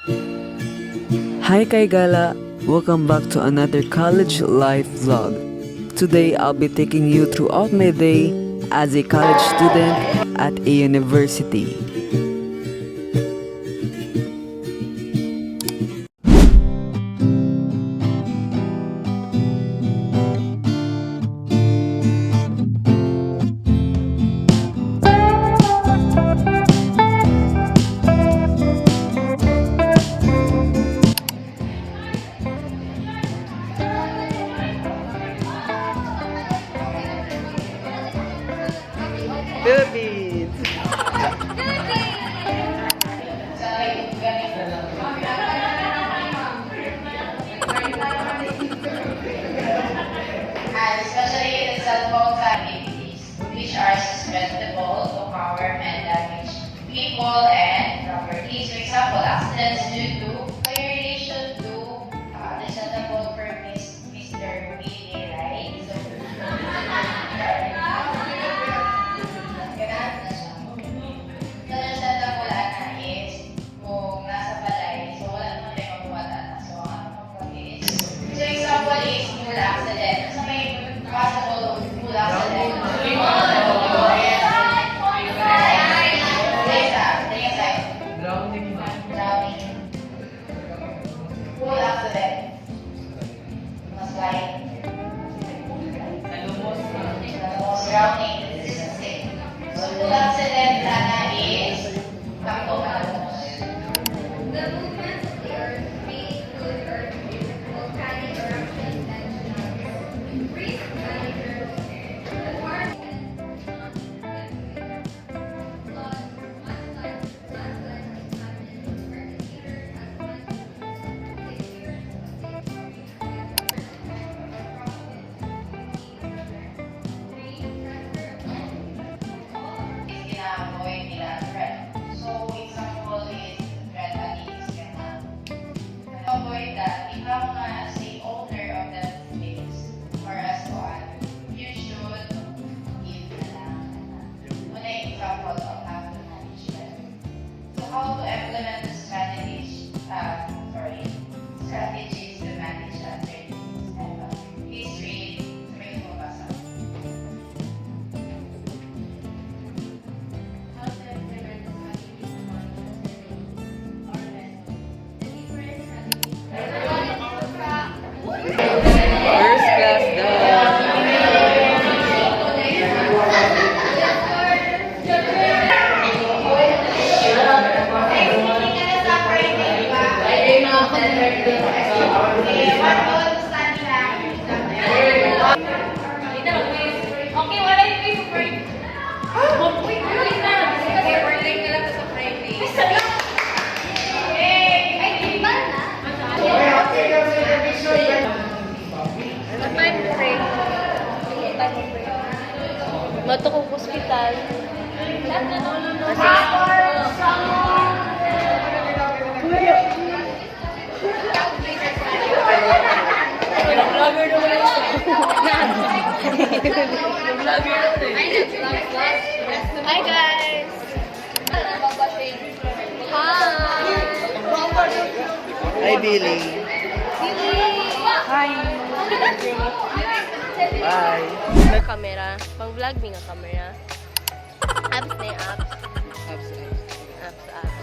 Hi Kaigala! Welcome back to another college life vlog. Today I'll be taking you throughout my day as a college student at a university. Philippines! And especially the cell phone activities, which are susceptible to harm and damage people and property. For example, accidents due to violation to the suitable for Mr. Willie, right? So, ganun na siya. Ganun siya na wala na is kung nasa balay, so wala naman tayo magwala na. So, ang ano is, so example is full accident. Sa may possible full accident. Drowning. Full accident. Mas like drowning. This is a thing. So full accident na is takbo na. The movements of the earth may include earthquakes, volcanic eruptions, and tsunamis. Increased volcanic eruptions, the warming and floods, mudslides, landslides, and tsunamis, where considered as much as 6 years of Ina-avoid nila threat. So, example is threat addicts ka na. Avoid that, ikaw nga si owner of that space or as one, you should give na lang. Una yung example of how to manage them. So, how to implement the strategies to manage uncertainties. Please read, sabay mo basa. how to implement the strategies to monitor uncertainties or risks. The different strategies. First class down! Okay, wala yung way super. Wait na. Okay, we're late na lang sa Friday. Ay, di ba na? Time break. Time break. Mato kong hospital. Vlogger naman lang Hi guys! Hi Billy! Hi! Bye! May camera. Pang-vlog mi nga camera. Apps na yung apps. Abs. Apps, apps.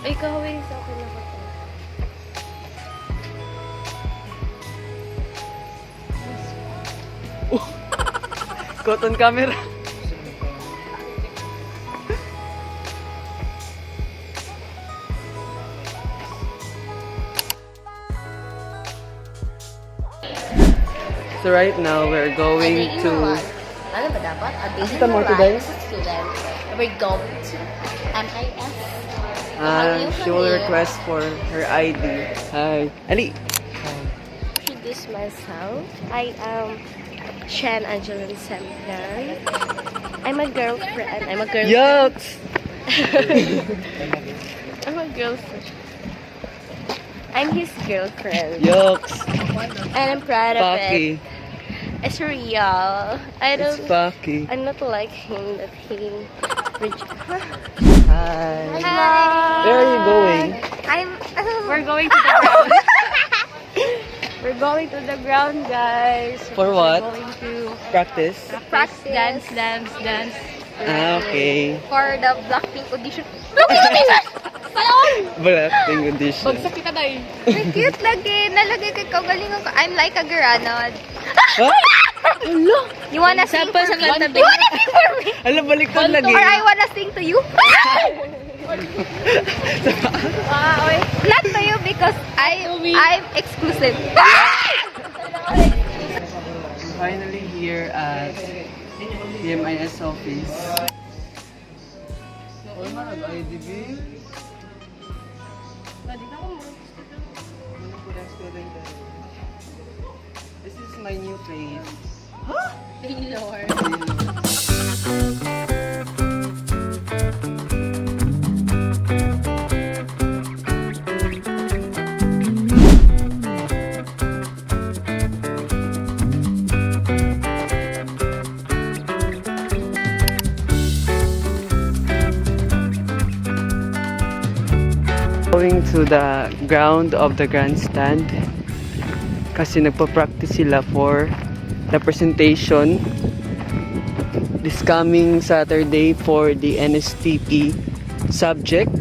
Ay, kahawin sa akin na ko to. Cotton camera! So right now we're going to... Ano ba dapat? Kita mo today? Student. We're going to MIS. She will request for her ID. Hi. Ali! Introduce myself. I am Shan Angeline Semgan. I'm a girlfriend. Yucks! I'm a girlfriend. I'm his girlfriend. Yokes. And I'm proud of Paki. it. It's real. I It's don't. Paki. I'm not like him that he. Hi. Where are you going? We're going to the ground. We're going to the ground, guys. For what? We're going to Practice? practice, dance. Ah, okay. For the Blackpink audition. Blackpink audition. kita tayo. Ay, cute lagi. Nalagay kay kagalingan ko. I'm like a Garanod. Huh? You wanna sing for me? You wanna sing for me? Alam, baliktad lagi. Or I wanna sing to you? Not to you because I'm exclusive. Finally here at PMIS office. Oh, nag-IDB. This is my new place. Going to the ground of the grandstand kasi nagpa-practice sila for the presentation this coming Saturday for the NSTP subject,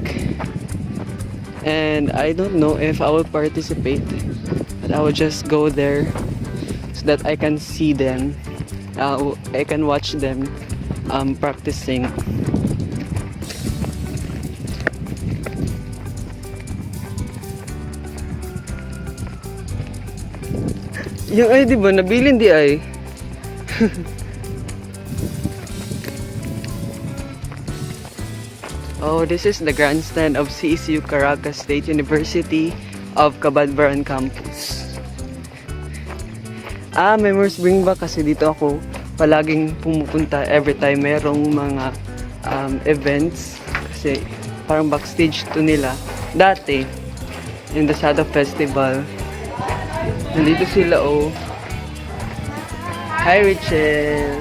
and I don't know if I will participate, but I will just go there so that I can see them. I can watch them practicing. Yung ay, di ba? Nabilin di ay. Oh, this is the grandstand of CSU Caracas State University of Cabadbaran Campus. Memories bring back kasi dito ako palaging pumupunta every time merong mga events. Kasi parang backstage to nila. Dati, in the Sada Festival. Nandito sila, oh. Hi, Richelle.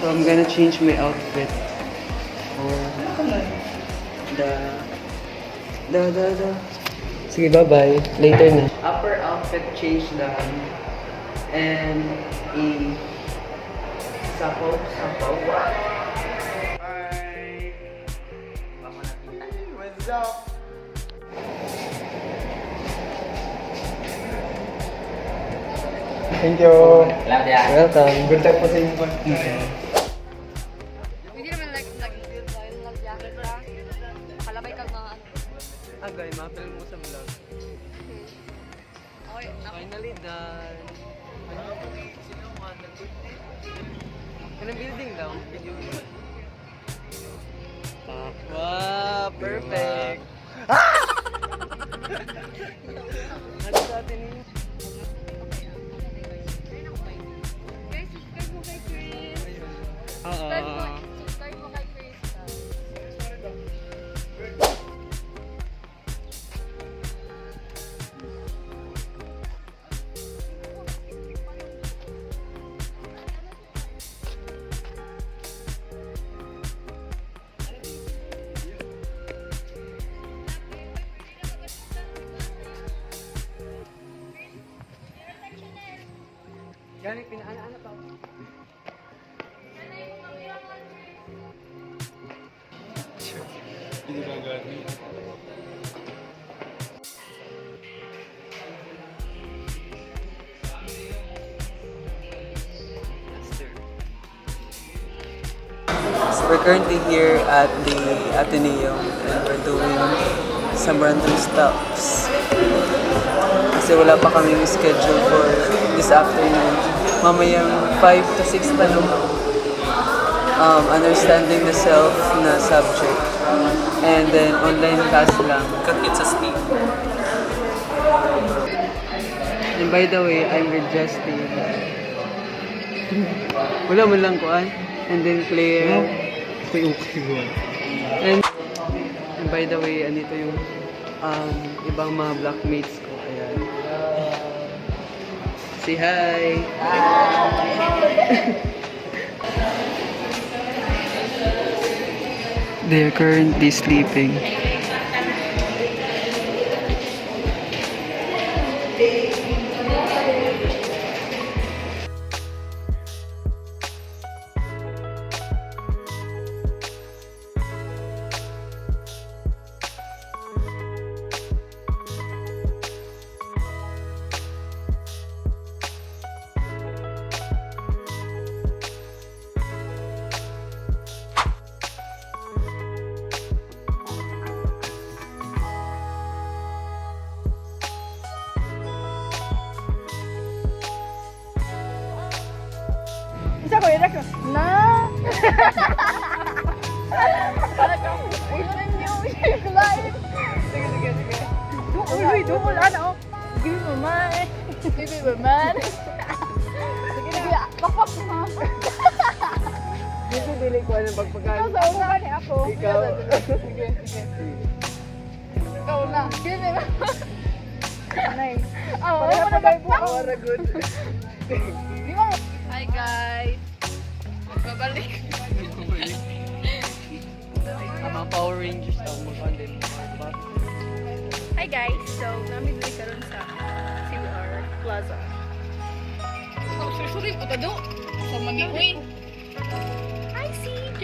So I'm gonna change my outfit for the sige, bye-bye. Later na. Upper outfit change lang. And a sapo. Hi! What's up? Thank you. Welcome. Good time po sa inyo. Hindi naman like jacket lang. Kalabay kang mga ano. Agay, ma-film mo sa vlog. Okay, Finally done. Anong building daw? Video. Wow, perfect. Ano sa atin yun? guys, subscribe mo kay Chris. Oo. Subscribe mo kay Chris. Gani, pinaana-ana pa. So we're currently here at the Ateneo and we're doing some random stops. Kasi kasi wala pa kaming schedule for this afternoon. Mamayang 5 to 6 tanong. Understanding the self na subject. And then online class lang. Cut it sa Steve. And by the way, I'm with Justin. Wala mo lang kuan. And then Claire. And by the way, andito yung ibang mga blockmates ko. Ayan. Say hi! They're currently sleeping. Isa ko, irak ko. Na! Ilan niyo, ikulain. Sige, sige, sige. Uy, dukol, ano? Give me man. Give me man. Sige na, papak mo. Dito dili ko ang pagpagkain. Ikaw sa unahan ni ako. Ikaw. Sige, sige. Ikaw na. Give me man. Nice. Oh, Pareha pa tayo po. Awara good. Di mo. Hi guys. Magbabalik. Mga Power Rangers daw mag-content. Hi guys. So, namin dito karon sa CR Plaza. Oh, sorry po tado. Sa Maniuy. Hi CJ.